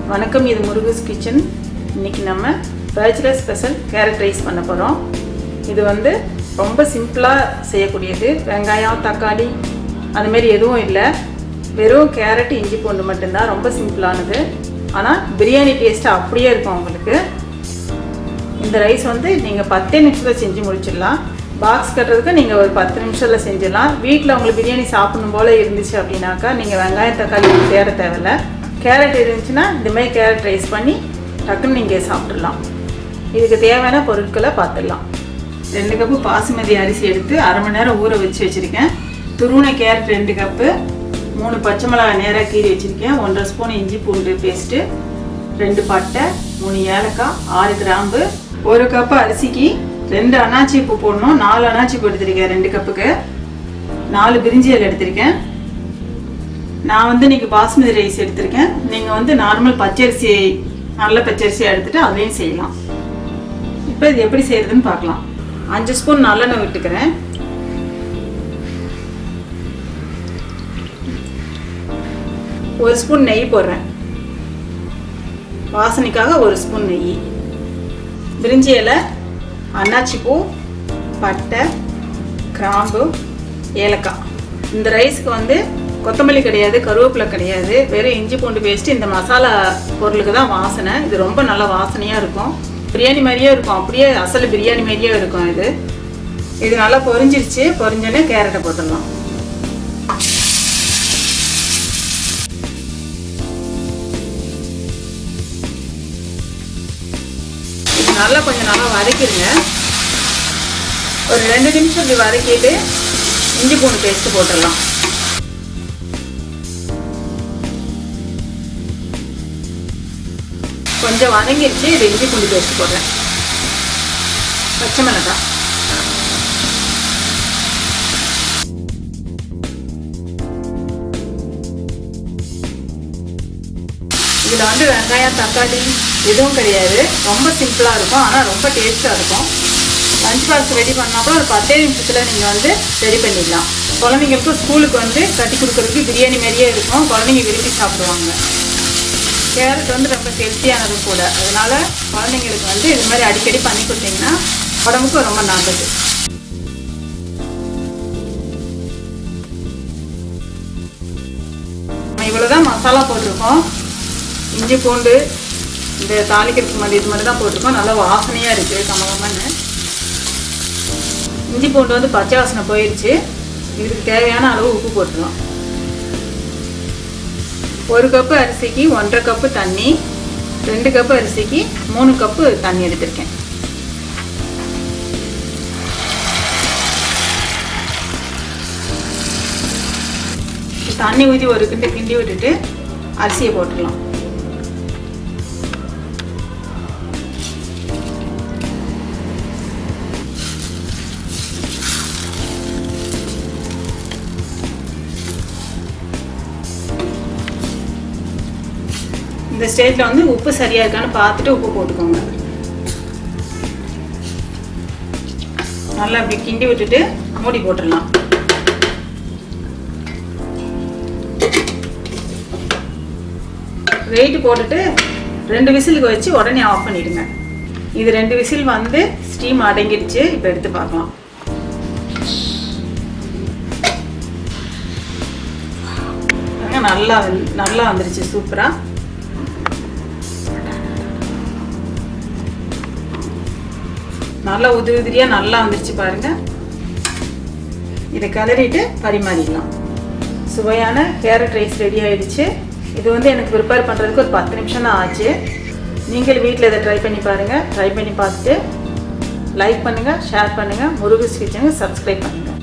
வணக்கம், இது முருகஸ் கிச்சன். இன்றைக்கி நம்ம பேச்சுலர் ஸ்பெஷல் கேரட் ரைஸ் பண்ண போகிறோம். இது வந்து ரொம்ப சிம்பிளாக செய்யக்கூடியது. வெங்காயம், தக்காளி அதுமாரி எதுவும் இல்லை. வெறும் கேரட், இஞ்சி பூண்டு மட்டும்தான். ரொம்ப சிம்பிளானது. ஆனால் பிரியாணி டேஸ்ட்டு அப்படியே இருக்கும் உங்களுக்கு. இந்த ரைஸ் வந்து நீங்கள் 10 நிமிஷத்தில் செஞ்சு முடிச்சிடலாம். பாக்ஸ் கட்டுறதுக்கு நீங்கள் ஒரு 10 நிமிஷத்தில் செஞ்சிடலாம். வீட்டில் உங்களுக்கு பிரியாணி சாப்பிடணும் போல் இருந்துச்சு அப்படின்னாக்கா நீங்கள் வெங்காயம், தக்காளி தேட தேவையில்லை. கேரட் இருந்துச்சுன்னா இந்தமாதிரி கேரட் ரைஸ் பண்ணி டக்குன்னு நீங்கள் சாப்பிட்றலாம். இதுக்கு தேவையான பொருட்களை பார்த்துடலாம். 2 கப்பு பாசுமதி அரிசி எடுத்து அரை மணி நேரம் ஊற வச்சு வச்சுருக்கேன். துருவின கேரட் 2 கப்பு, 3 பச்சை மிளகாய் நேராக கீறி வச்சுருக்கேன், 1.5 ஸ்பூன் இஞ்சி பூண்டு பேஸ்ட்டு, 2 பட்டை, 3 ஏலக்காய், 6 கிராம்பு. 1 கப்பு அரிசிக்கு 2 அன்னாச்சி பூ போடணும். 4 அன்னாச்சி பூ எடுத்திருக்கேன் 2 கப்புக்கு. 4 பிரிஞ்சி இலை எடுத்திருக்கேன். நான் வந்து இன்றைக்கி பாஸ்மதி ரைஸ் எடுத்திருக்கேன். நீங்கள் வந்து நார்மல் பச்சரிசி, நல்ல பச்சரிசியாக எடுத்துகிட்டு அதையும் செய்யலாம். இப்போ இது எப்படி செய்கிறதுன்னு பார்க்கலாம். 5 ஸ்பூன் நல்லெண்ணெய் விட்டுக்கிறேன். ஒரு ஸ்பூன் நெய் போடுறேன். வாசனைக்காக 1 ஸ்பூன் நெய். பிரிஞ்சி இலை, அன்னாச்சி பூ, பட்டை, கிராம்பு, ஏலக்காய். இந்த ரைஸுக்கு வந்து கொத்தமல்லி கிடையாது, கருவேப்பிலை கிடையாது, வெறும் இஞ்சி பூண்டு பேஸ்ட்டு. இந்த மசாலா பொருளுக்கு தான் வாசனை. இது ரொம்ப நல்ல வாசனையாக இருக்கும். பிரியாணி மாதிரியே இருக்கும். அப்படியே அசல் பிரியாணி மாதிரியே இருக்கும். இது நல்லா பொரிஞ்சிருச்சு. பொரிஞ்சோடனே கேரட்டை போட்டுடலாம். இது நல்லா கொஞ்சம் நல்லா வதக்கிடுங்க. ஒரு 2 நிமிஷம் இப்படி வதக்கிட்டு இஞ்சி பூண்டு பேஸ்ட்டு போட்டுடலாம். கொஞ்சம் வதங்கிடுச்சு. இது இஞ்சி பூண்டு பேஸ்ட் போடுறேன். பச்சை மிளகாய், இதில் வந்து வெங்காயம், தக்காளி எதுவும் கிடையாது. ரொம்ப சிம்பிளாக இருக்கும். ஆனால் ரொம்ப டேஸ்ட்டாக இருக்கும். லஞ்ச் பாக்ஸ் ரெடி பண்ணால் கூட ஒரு 10 நிமிஷத்தில் நீங்கள் வந்து ரெடி பண்ணிடலாம். குழந்தைங்களுக்கு ஸ்கூலுக்கு வந்து கட்டி கொடுக்குறதுக்கு பிரியாணி மாதிரியே இருக்கும். குழந்தைங்க விரும்பி சாப்பிடுவாங்க. கேரட் வந்து ரொம்ப ஹெல்த்தியானதும் கூட. அதனால் குழந்தைங்களுக்கு வந்து இது மாதிரி அடிக்கடி பண்ணி கொடுத்தீங்கன்னா உடம்புக்கு ரொம்ப நல்லது. இவ்வளோ தான் மசாலா போட்டிருக்கோம். இஞ்சி பூண்டு இந்த தாளிக்கிறதுக்கு மாதிரி இது மாதிரி தான் போட்டிருக்கோம். நல்லா வாசனையாக இருக்குது கமகமன்னு. இஞ்சி பூண்டு வந்து பச்சை வாசனை போயிடுச்சு. இதுக்கு தேவையான அளவு உப்பு போட்டுருவோம். 1 கப்பு அரிசிக்கு 1.5 கப்பு தண்ணி, 2 கப்பு அரிசிக்கு 3 கப்பு தண்ணி எடுத்திருக்கேன். தண்ணி ஊற்றி ஒரு கிண்டி விட்டுட்டு அரிசியை போட்டுடலாம். இந்த ஸ்டேஜில் வந்து உப்பு சரியாக இருக்கான்னு பார்த்துட்டு உப்பு போட்டுக்கோங்க. நல்லா அப்படி கிண்டி விட்டுட்டு மூடி போட்டுடலாம். வெயிட் போட்டுட்டு 2 விசிலுக்கு வச்சு உடனே ஆஃப் பண்ணிடுங்க. இது 2 விசில் வந்து ஸ்டீம் அடங்கிடுச்சு. இப்போ எடுத்து பார்க்கலாம். நல்லா வந்துருச்சு. சூப்பராக நல்லா உதிரியாக நல்லா வந்துருச்சு பாருங்கள். இதை கலரிட்டு பரிமாறிடலாம். சுவையான கேரட் ரைஸ் ரெடி ஆகிடுச்சு. இது வந்து எனக்கு ப்ரிப்பேர் பண்ணுறதுக்கு ஒரு 10 நிமிஷம் தான் ஆச்சு. நீங்கள் வீட்டில் இதை ட்ரை பண்ணி பாருங்கள். ட்ரை பண்ணி பார்த்துட்டு லைக் பண்ணுங்கள், ஷேர் பண்ணுங்கள். முருகஸ் கிச்சனுக்கு சப்ஸ்கிரைப் பண்ணுங்கள்.